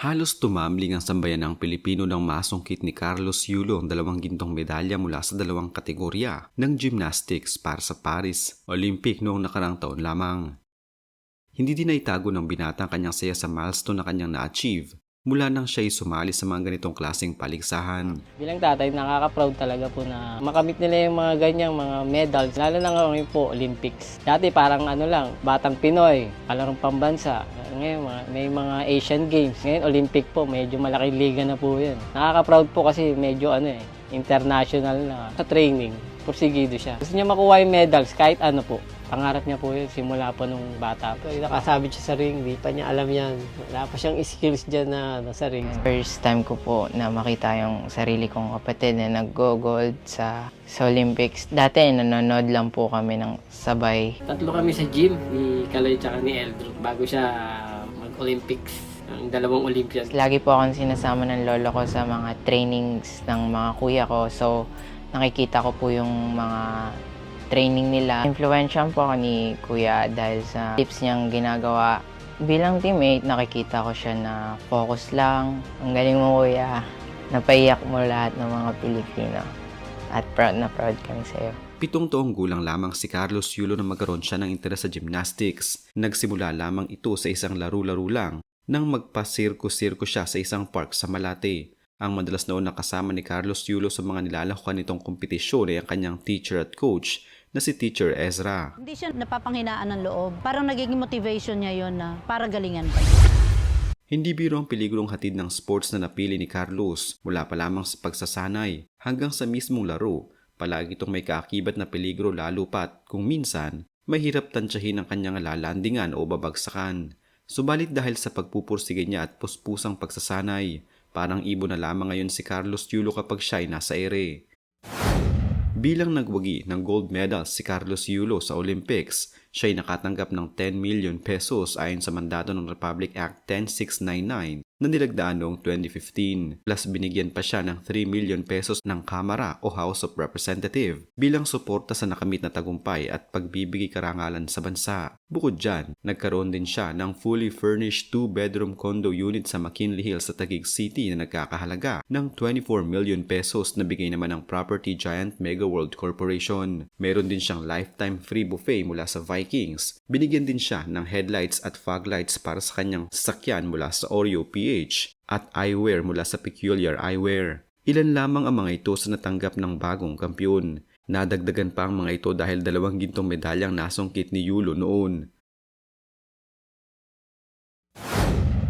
Halos tumambling ang sambayan ng Pilipino nang masungkit ni Carlos Yulo ang 2 gintong medalya mula sa 2 kategorya ng gymnastics para sa Paris Olympic noong nakarang taon lamang. Hindi din naitago ng binata ang kanyang saya sa milestone na kanyang na-achieve mula nang siya'y sumali sa mga ganitong klaseng paligsahan. Bilang tatay, nakaka-proud talaga po na makamit nila yung mga ganyang mga medals. Lalo na ngayon po, Olympics. Dati parang batang Pinoy, kalarong pambansa. Ngayon, may mga Asian Games. Ngayon, Olympic po, medyo malaking liga na po yan. Nakaka-proud po kasi medyo international na sa training. Porsigido siya. Gusto niya makuha yung medals kahit ano po. Pangarap niya po yun, simula pa nung bata po. Nakasabit siya sa ring, di pa niya alam yan. Wala pa siyang skills dyan na sa ring. First time ko po na makita yung sarili kong kapatid na nag-gold sa Olympics. Dati nanonood lang po kami ng sabay. Tatlo kami sa gym, ni Kaloy tsaka ni Eldro, bago siya mag-Olympics. Ang 2 Olympians. Lagi po akong sinasama ng lolo ko sa mga trainings ng mga kuya ko. So, nakikita ko po yung mga training nila. Influensya po ako ni kuya dahil sa tips niyang ginagawa. Bilang teammate, nakikita ko siya na focus lang. Ang galing mo kuya. Napaiyak mo lahat ng mga Pilipino. At proud na proud kami sa'yo. 7 taong gulang lamang si Carlos Yulo na magkaroon siya ng interes sa gymnastics. Nagsimula lamang ito sa isang laro-laro lang nang magpa-sirkus-sirkus siya sa isang park sa Malate. Ang madalas noon nakasama ni Carlos Yulo sa mga nilalakuan nitong kompetisyon ay ang kanyang teacher at coach na si Teacher Ezra. Hindi siya napapanghinaan ng loob. Parang nagiging motivation niya yon na para galingan pa. Hindi biro ang peligro hatid ng sports na napili ni Carlos mula pa lamang sa pagsasanay hanggang sa mismong laro. Palagi itong may kaakibat na peligro lalo pat kung minsan mahirap tansyahin ang kanyang lalandingan o babagsakan. Subalit dahil sa pagpupursige niya at puspusang pagsasanay, parang ibon na lamang ngayon si Carlos Yulo kapag siya'y nasa ere. Bilang nagwagi ng gold medal si Carlos Yulo sa Olympics, siya'y nakatanggap ng 10 million pesos ayon sa mandato ng Republic Act 10699 na nilagdaan noong 2015. Plus binigyan pa siya ng 3 million pesos ng Kamara o House of Representative bilang suporta sa nakamit na tagumpay at pagbibigay karangalan sa bansa. Bukod dyan, nagkaroon din siya ng fully furnished 2-bedroom condo unit sa McKinley Hills sa Taguig City na nagkakahalaga ng 24 million pesos na bigay naman ng property giant Mega World Corporation. Meron din siyang lifetime free buffet mula sa Vikings. Binigyan din siya ng headlights at fog lights para sa kanyang sasakyan mula sa Oreo PH at eyewear mula sa Peculiar Eyewear. Ilan lamang ang mga ito sa natanggap ng bagong kampiyon. Nadagdagan pa ang mga ito dahil 2 gintong medalyang nasungkit ni Yulo noon.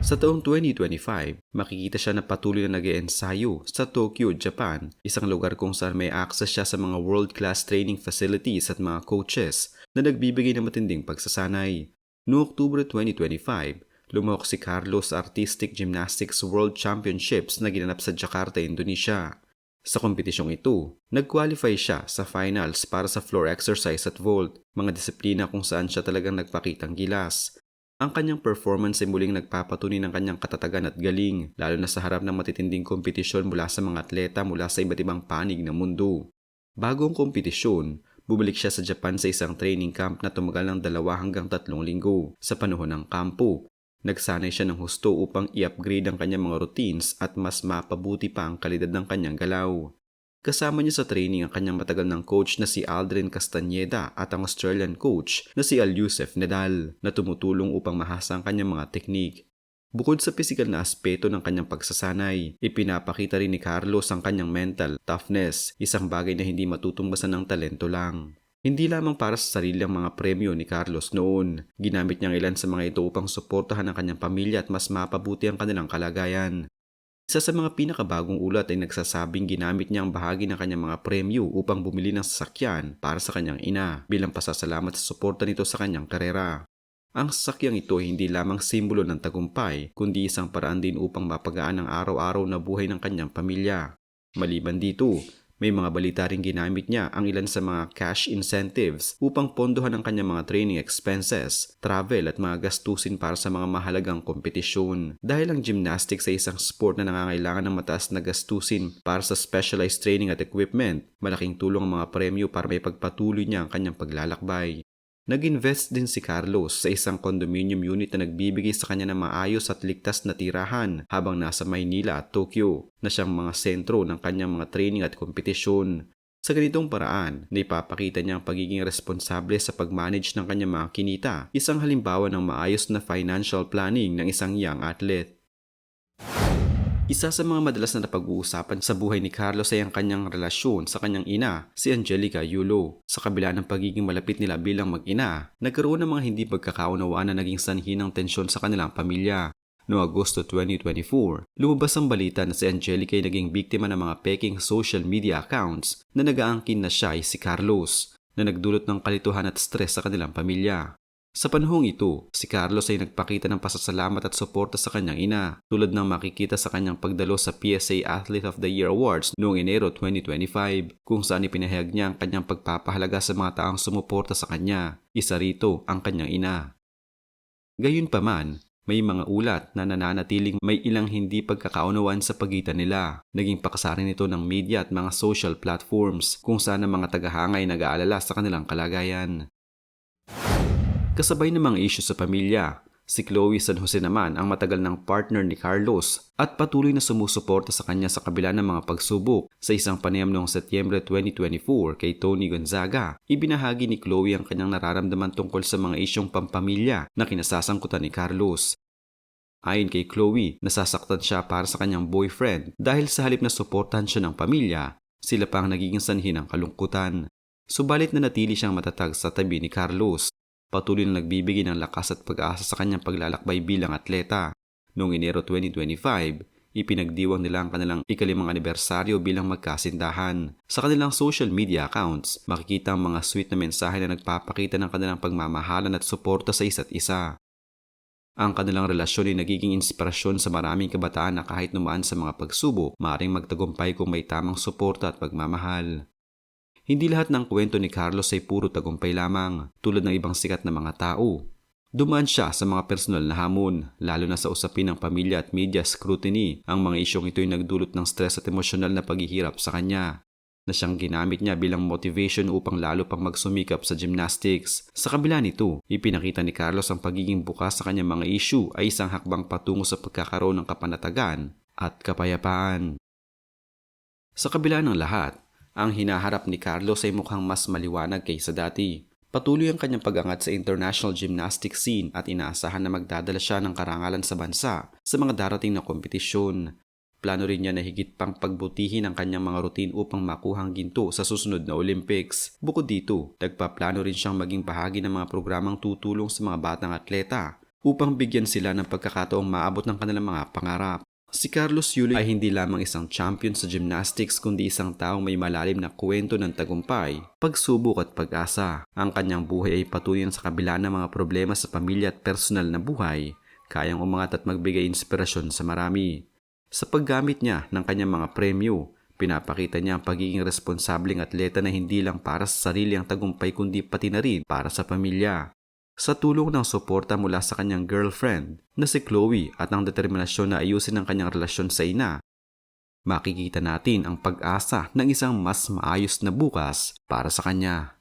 Sa taong 2025, makikita siya na patuloy na nag-eensayo sa Tokyo, Japan, isang lugar kung saan may access siya sa mga world-class training facilities at mga coaches na nagbibigay ng matinding pagsasanay. Noong Oktubre 2025, lumahok si Carlos sa Artistic Gymnastics World Championships na ginanap sa Jakarta, Indonesia. Sa kompetisyong ito, nag-qualify siya sa finals para sa floor exercise at vault, mga disiplina kung saan siya talagang nagpakitang gilas. Ang kanyang performance ay muling nagpapatunay ng kanyang katatagan at galing, lalo na sa harap ng matitinding kompetisyon mula sa mga atleta mula sa iba't ibang panig ng mundo. Bago ang kompetisyon, bumalik siya sa Japan sa isang training camp na tumagal ng 2 hanggang 3 linggo sa panahon ng kampo. Nagsanay siya ng husto upang i-upgrade ang kanyang mga routines at mas mapabuti pa ang kalidad ng kanyang galaw. Kasama niya sa training ang kanyang matagal ng coach na si Aldrin Castañeda at ang Australian coach na si Al-Yusef Nadal na tumutulong upang mahasa ang kanyang mga teknik. Bukod sa pisikal na aspeto ng kanyang pagsasanay, ipinapakita rin ni Carlos ang kanyang mental toughness, isang bagay na hindi matutumbasan ng talento lang. Hindi lamang para sa sarili ang mga premyo ni Carlos noon. Ginamit niyang ilan sa mga ito upang suportahan ang kanyang pamilya at mas mapabuti ang kanilang kalagayan. Isa sa mga pinakabagong ulat ay nagsasabing ginamit niya ang bahagi ng kanyang mga premyo upang bumili ng sasakyan para sa kanyang ina bilang pasasalamat sa suporta nito sa kanyang karera. Ang sasakyang ito ay hindi lamang simbolo ng tagumpay, kundi isang paraan din upang mapagaan ang araw-araw na buhay ng kanyang pamilya. Maliban dito, may mga balita ring ginamit niya ang ilan sa mga cash incentives upang pondohan ang kanyang mga training expenses, travel at mga gastusin para sa mga mahalagang kompetisyon. Dahil ang gymnastics ay isang sport na nangangailangan ng mataas na gastusin para sa specialized training at equipment, malaking tulong ang mga premyo para may pagpatuloy niya ang kanyang paglalakbay. Nag-invest din si Carlos sa isang condominium unit na nagbibigay sa kanya ng maayos at ligtas na tirahan habang nasa Maynila at Tokyo na siyang mga sentro ng kanyang mga training at kompetisyon. Sa ganitong paraan, naipapakita niya ang pagiging responsable sa pag-manage ng kanyang mga kinita, isang halimbawa ng maayos na financial planning ng isang young athlete. Isa sa mga madalas na napag-uusapan sa buhay ni Carlos ay ang kanyang relasyon sa kanyang ina, si Angelica Yulo. Sa kabila ng pagiging malapit nila bilang mag-ina, nagkaroon ng mga hindi pagkakaunawaan na naging sanhi ng tensyon sa kanilang pamilya. Noong Agosto 2024, lumabas ang balita na si Angelica ay naging biktima ng mga peking social media accounts na nag-aangkin na siya ay si Carlos, na nagdulot ng kalituhan at stress sa kanilang pamilya. Sa panahong ito, si Carlos ay nagpakita ng pasasalamat at suporta sa kanyang ina, tulad ng makikita sa kanyang pagdalo sa PSA Athlete of the Year Awards noong Enero 2025, kung saan ipinahayag niya ang kanyang pagpapahalaga sa mga taong sumuporta sa kanya, isa rito ang kanyang ina. Gayunpaman, may mga ulat na nananatiling may ilang hindi pagkakaunawaan sa pagitan nila. Naging pakasarin ito ng media at mga social platforms kung saan ang mga tagahanga ay nag-aalala sa kanilang kalagayan. Kasabay ng mga isyu sa pamilya, si Chloe San Jose naman ang matagal ng partner ni Carlos at patuloy na sumusuporta sa kanya sa kabila ng mga pagsubok. Sa isang panayam noong Setyembre 2024 kay Tony Gonzaga, ibinahagi ni Chloe ang kanyang nararamdaman tungkol sa mga isyong pampamilya na kinasasangkutan ni Carlos. Ayon kay Chloe, nasasaktan siya para sa kanyang boyfriend dahil sa halip na suportahan siya ng pamilya, sila pa ang nagiging sanhi ng kalungkutan. Subalit nanatili siyang matatag sa tabi ni Carlos. Patuloy na nagbibigay ng lakas at pag-asa sa kanyang paglalakbay bilang atleta. Noong Enero 2025, ipinagdiwang nila ang kanilang ika-5 anibersaryo bilang magkasintahan. Sa kanilang social media accounts, makikita ang mga sweet na mensahe na nagpapakita ng kanilang pagmamahalan at suporta sa isa't isa. Ang kanilang relasyon ay nagiging inspirasyon sa maraming kabataan na kahit numaan sa mga pagsubok, maaaring magtagumpay kung may tamang suporta at pagmamahal. Hindi lahat ng kwento ni Carlos ay puro tagumpay lamang, tulad ng ibang sikat na mga tao. Dumaan siya sa mga personal na hamon, lalo na sa usapin ng pamilya at media scrutiny. Ang mga isyong ito ay nagdulot ng stress at emosyonal na paghihirap sa kanya, na siyang ginamit niya bilang motivation upang lalo pang magsumikap sa gymnastics. Sa kabila nito, ipinakita ni Carlos ang pagiging bukas sa kanyang mga issue ay isang hakbang patungo sa pagkakaroon ng kapanatagan at kapayapaan. Sa kabila ng lahat, ang hinaharap ni Carlos ay mukhang mas maliwanag kaysa dati. Patuloy ang kanyang pag-angat sa international gymnastics scene at inaasahan na magdadala siya ng karangalan sa bansa sa mga darating na kompetisyon. Plano rin niya na higit pang pagbutihin ang kanyang mga routine upang makuhang ginto sa susunod na Olympics. Bukod dito, nagpaplano rin siyang maging bahagi ng mga programang tutulong sa mga batang atleta upang bigyan sila ng pagkakataong maabot ng kanilang mga pangarap. Si Carlos Yulo ay hindi lamang isang champion sa gymnastics kundi isang taong may malalim na kwento ng tagumpay, pagsubok at pag-asa. Ang kanyang buhay ay patuloy sa kabila ng mga problema sa pamilya at personal na buhay, kayang umangat at magbigay inspirasyon sa marami. Sa paggamit niya ng kanyang mga premyo, pinapakita niya ang pagiging responsableng atleta na hindi lang para sa sarili ang tagumpay kundi pati na rin para sa pamilya. Sa tulong ng suporta mula sa kanyang girlfriend na si Chloe at ang determinasyon na ayusin ang kanyang relasyon sa ina, makikita natin ang pag-asa ng isang mas maayos na bukas para sa kanya.